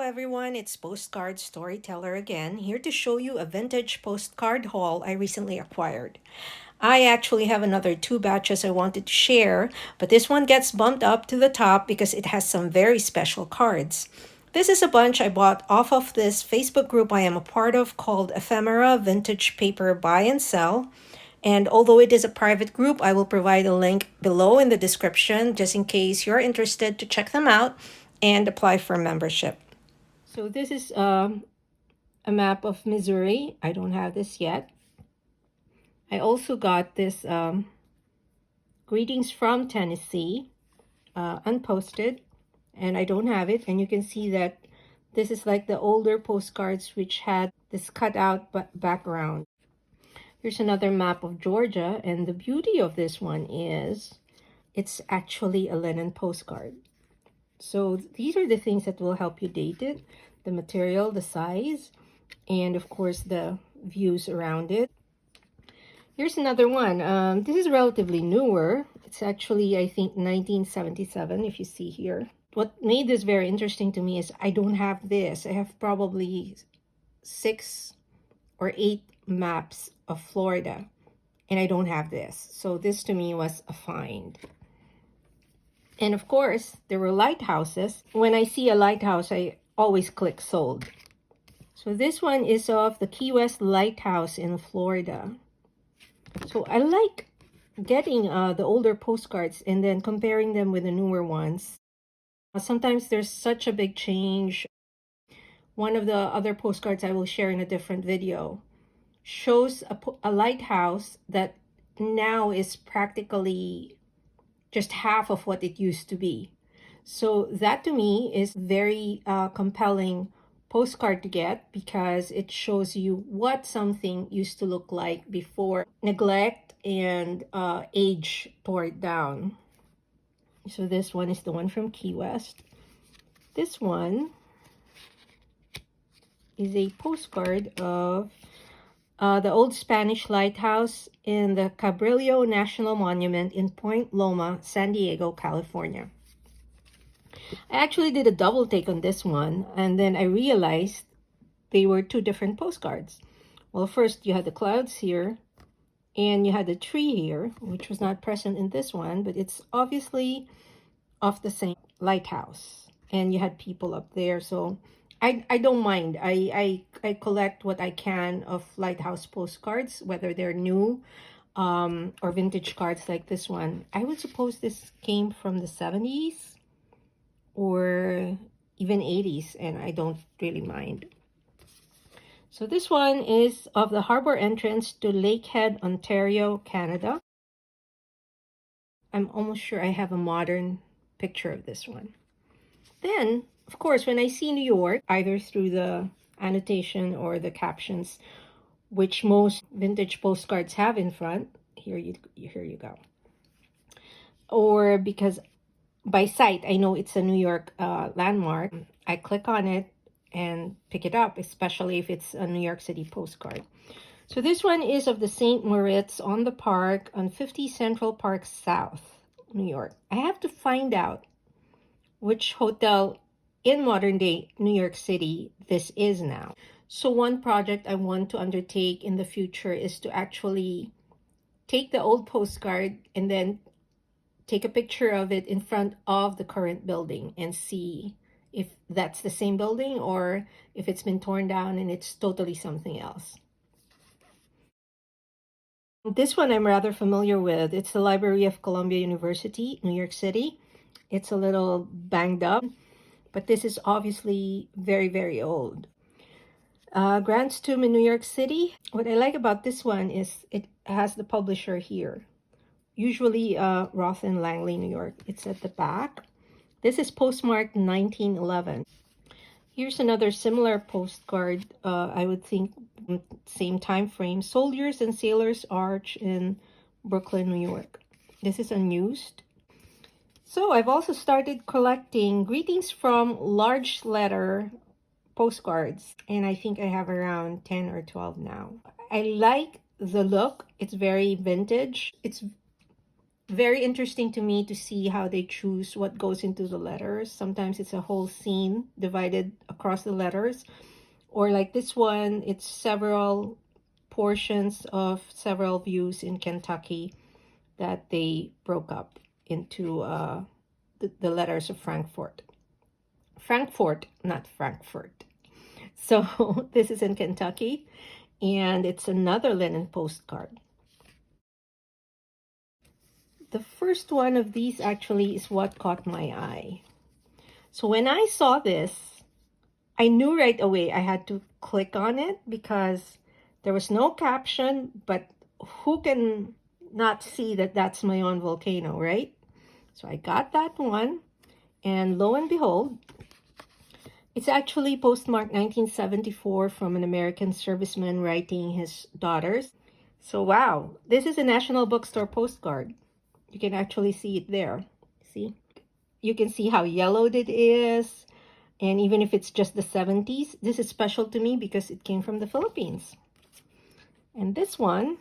everyone, it's Postcard Storyteller again, here to show you a vintage postcard haul I recently acquired. I actually have another two batches I wanted to share, but this one gets bumped up to the top because it has some very special cards. This is a bunch I bought off of this Facebook group I am a part of called Ephemera Vintage Paper Buy and Sell. And although it is a private group, I will provide a link below in the description just in case you're interested to check them out and apply for membership. So this is a map of Missouri. I don't have this yet. I also got this Greetings from Tennessee, unposted, and I don't have it. And you can see that this is like the older postcards which had this cutout background. Here's another map of Georgia, and the beauty of this one is it's actually a linen postcard. So these are the things that will help you date it: the material, the size, and of course the views around it. Here's another one. This is relatively newer. It's actually, I think, 1977, if you see here. What made this very interesting to me is I don't have this. I have probably 6 or 8 maps of Florida, and I don't have this. So this to me was a find. And of course, there were lighthouses. When I see a lighthouse, I always click sold. So this one is of the Key West Lighthouse in Florida. So I like getting the older postcards and then comparing them with the newer ones. Sometimes there's such a big change. One of the other postcards I will share in a different video shows a lighthouse that now is practically just half of what it used to be. So that to me is very compelling postcard to get because it shows you what something used to look like before neglect and age tore it down. So this one is the one from Key West. This one is a postcard of the old Spanish lighthouse in the Cabrillo National Monument in Point Loma, San Diego, California. I actually did a double take on this one, and then I realized they were 2 different postcards. Well, first you had the clouds here, and you had the tree here, which was not present in this one, but it's obviously of the same lighthouse. And you had people up there, so I don't mind. I collect what I can of lighthouse postcards, whether they're new or vintage cards like this one. I would suppose this came from the 70s or even 80s, and I don't really mind. So this one is of the harbor entrance to Lakehead, Ontario, Canada. I'm almost sure I have a modern picture of this one. Then, of course, when I see New York, either through the annotation or the captions, which most vintage postcards have in front, here you go. Or because by sight, I know it's a New York landmark, I click on it and pick it up, especially if it's a New York City postcard. So this one is of the St. Moritz on the Park on 50 Central Park South, New York. I have to find out which hotel in modern day New York City this is now. So one project I want to undertake in the future is to actually take the old postcard and then take a picture of it in front of the current building and see if that's the same building or if it's been torn down and it's totally something else. This one I'm rather familiar with. It's the Library of Columbia University, New York City. It's a little banged up, but this is obviously very, very old. Grant's Tomb in New York City. What I like about this one is it has the publisher here. Usually Roth and Langley, New York. It's at the back. This is postmarked 1911. Here's another similar postcard, I would think same time frame. Soldiers and Sailors Arch in Brooklyn, New York. This is unused. So I've also started collecting greetings from large letter postcards, and I think I have around 10 or 12 now. I like the look. It's very vintage. It's Very interesting to me to see how they choose what goes into the letters. Sometimes it's a whole scene divided across the letters, or like this one, it's several portions of several views in Kentucky that they broke up into the letters of Frankfurt. Frankfurt, not Frankfurt. So this is in Kentucky, and it's another linen postcard. The first one of these actually is what caught my eye. So when I saw this, I knew right away I had to click on it because there was no caption, but who can not see that that's my own volcano, right? So I got that one, and lo and behold, it's actually postmarked 1974 from an American serviceman writing his daughters. So wow, this is a National Bookstore postcard. You can actually see it there. See? You can see how yellowed it is. And even if it's just the 70s, this is special to me because it came from the Philippines. And this one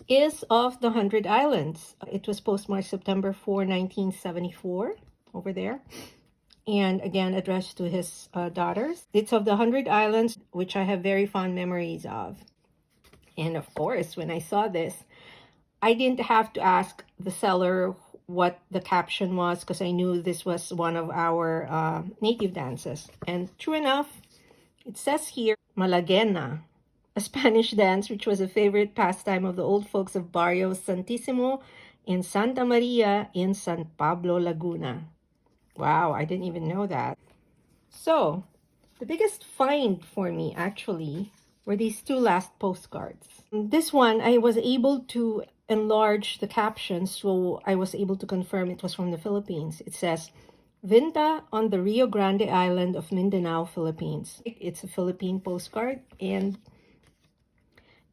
is of the 100 Islands. It was postmarked September 4, 1974, over there. And again, addressed to his daughters. It's of the 100 Islands, which I have very fond memories of. And of course, when I saw this, I didn't have to ask the seller what the caption was because I knew this was one of our native dances. And true enough, it says here, Malaguena, a Spanish dance which was a favorite pastime of the old folks of Barrio Santissimo in Santa Maria in San Pablo, Laguna. Wow, I didn't even know that. So, the biggest find for me actually were these two last postcards. This one, I was able to enlarge the caption, so I was able to confirm it was from the Philippines. It says, Vinta on the Rio Grande Island of Mindanao, Philippines. It's a Philippine postcard, and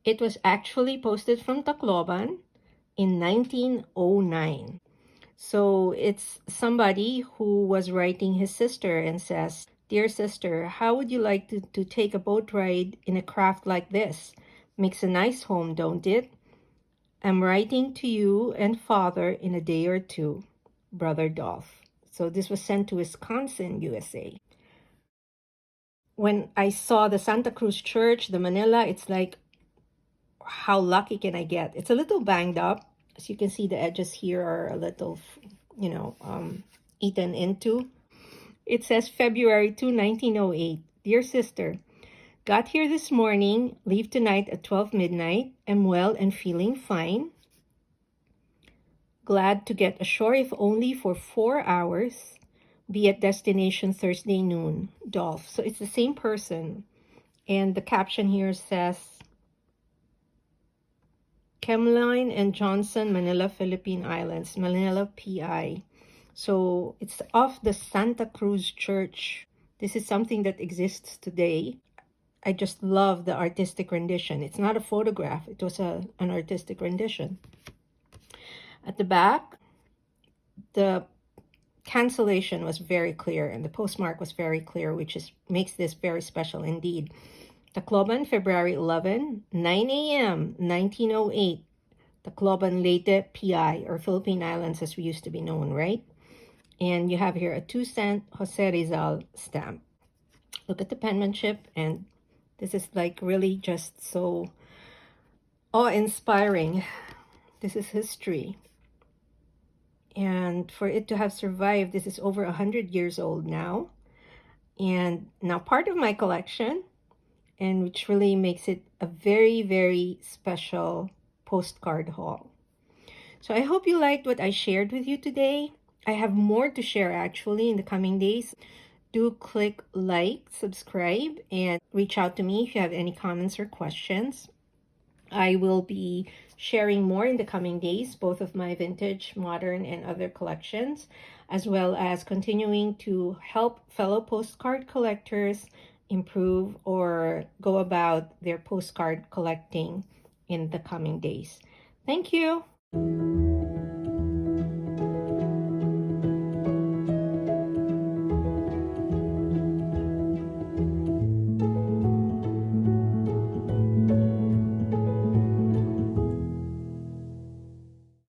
it was actually posted from Tacloban in 1909. So it's somebody who was writing his sister and says, Dear sister, how would you like to take a boat ride in a craft like this? Makes a nice home, don't it? I'm writing to you and father in a day or two, Brother Dolph. So this was sent to Wisconsin, USA. When I saw the Santa Cruz Church, the Manila, it's like, how lucky can I get? It's a little banged up. As you can see, the edges here are a little, eaten into. It says February 2, 1908. Dear sister, got here this morning, leave tonight at 12 midnight, am well and feeling fine. Glad to get ashore if only for 4 hours. Be at destination Thursday noon. Dolph. So it's the same person. And the caption here says, Kemline and Johnson, Manila, Philippine Islands, Manila, PI. So it's of the Santa Cruz Church. This is something that exists today. I just love the artistic rendition. It's not a photograph. It was an artistic rendition. At the back, the cancellation was very clear and the postmark was very clear, which makes this very special indeed. Tacloban, February 11, 9 a.m., 1908. Tacloban Leyte, PI, or Philippine Islands as we used to be known, right? And you have here a 2-cent Jose Rizal stamp. Look at the penmanship, and this is like really just so awe-inspiring. This is history. And for it to have survived, this is over 100 years old now. And now part of my collection, and which really makes it a very, very special postcard haul. So I hope you liked what I shared with you today. I have more to share actually in the coming days. Do click like, subscribe, and reach out to me if you have any comments or questions. I will be sharing more in the coming days, both of my vintage, modern, and other collections, as well as continuing to help fellow postcard collectors improve or go about their postcard collecting in the coming days. Thank you.